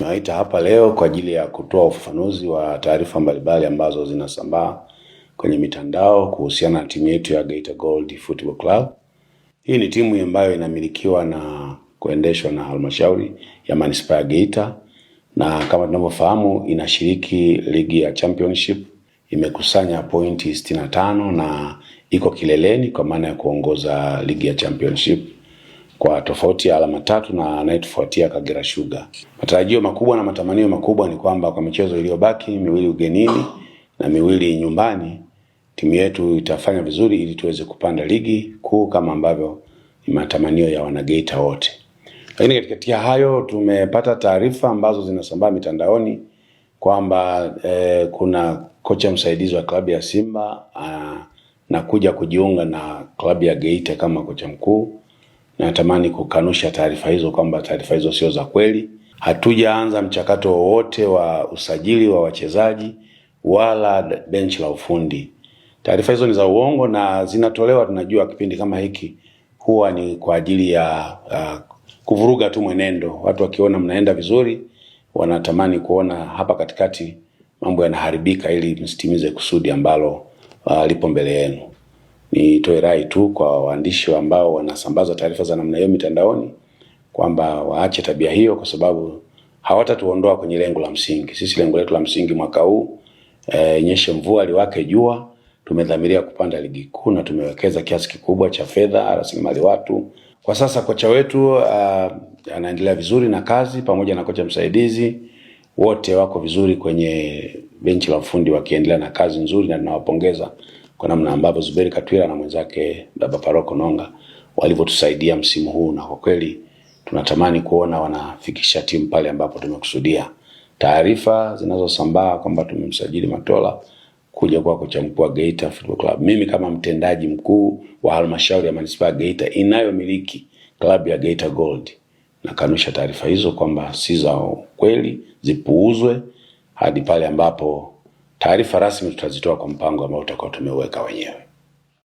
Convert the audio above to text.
Naita hapa leo kwa ajili ya kutoa ufafanuzi wa taarifa mbalimbali ambazo zinasambaa kwenye mitandao kuhusiana na timu yetu ya Geita Gold Football Club. Hii ni timu ambayo inamilikiwa na kuendeshwa na halmashauri ya manispaa ya Geita, na kama tunavyofahamu inashiriki ligi ya championship, imekusanya pointi 65 na iko kileleni kwa maana ya kuongoza ligi ya championship kwa tofauti ya alama 3 na anayetufuatia Kagera Sugar. Matarajio makubwa na matamanio makubwa ni kwamba kwa michezo iliyobaki miwili ugenini na miwili nyumbani, timu yetu itafanya vizuri ili tuweze kupanda ligi kuu kama ambavyo ni matamanio ya wanageita wote. Lakini katika hayo tumepata taarifa ambazo zinasambaa mitandaoni kwamba kuna kocha msaidizi wa klabu ya Simba na kuja kujiunga na klabu ya Geita kama kocha mkuu. Natamani kukanusha taarifa hizo kwamba taarifa hizo sio za kweli. Hatujaanza mchakato wowote wa usajili wa wachezaji wala benchi la ufundi. Taarifa hizo ni za uongo na zinatolewa, tunajua kipindi kama hiki huwa ni kwa ajili ya kuvuruga tu mwenendo. Watu wakiona mnaenda vizuri wanatamani kuona hapa katikati mambo yanaharibika ili msitimize kusudi ambalo lipo mbele yenu. Nitoe rai tu kwa waandishi ambao wanasambaza taarifa za namna hiyo mitandaoni kwamba waache tabia hiyo, kwa sababu hawatatuondoa kwenye lengo la msingi. Sisi lengo letu la msingi mwaka huu nyeshe mvua liwake jua, tumedhamiria kupanda ligi kuu na tumewekeza kiasi kikubwa cha fedha, rasilimali watu. Kwa sasa kocha wetu anaendelea vizuri na kazi, pamoja na kocha msaidizi wote wako vizuri kwenye benchi la ufundi wakiendelea na kazi nzuri, na tunawapongeza kwa namna ambavyo Zuberi Katwila na mwenzake Baba Paroko Nonga walivyotusaidia msimu huu, na kwa kweli tunatamani kuona wanafikisha timu pale ambapo tumekusudia. Taarifa zinazosambaa kwamba tumemsajili Matola kuja kwa kocha mkuu wa Geita Football Club, mimi kama mtendaji mkuu wa halmashauri ya manispaa Geita inayomiliki klabu ya Geita Gold, na kanusha taarifa hizo kwamba si za kweli, zipuuzwe hadi pale ambapo taarifa rasmi tutazitoa kwa mpango ambao tutakuwa tumeweka wenyewe.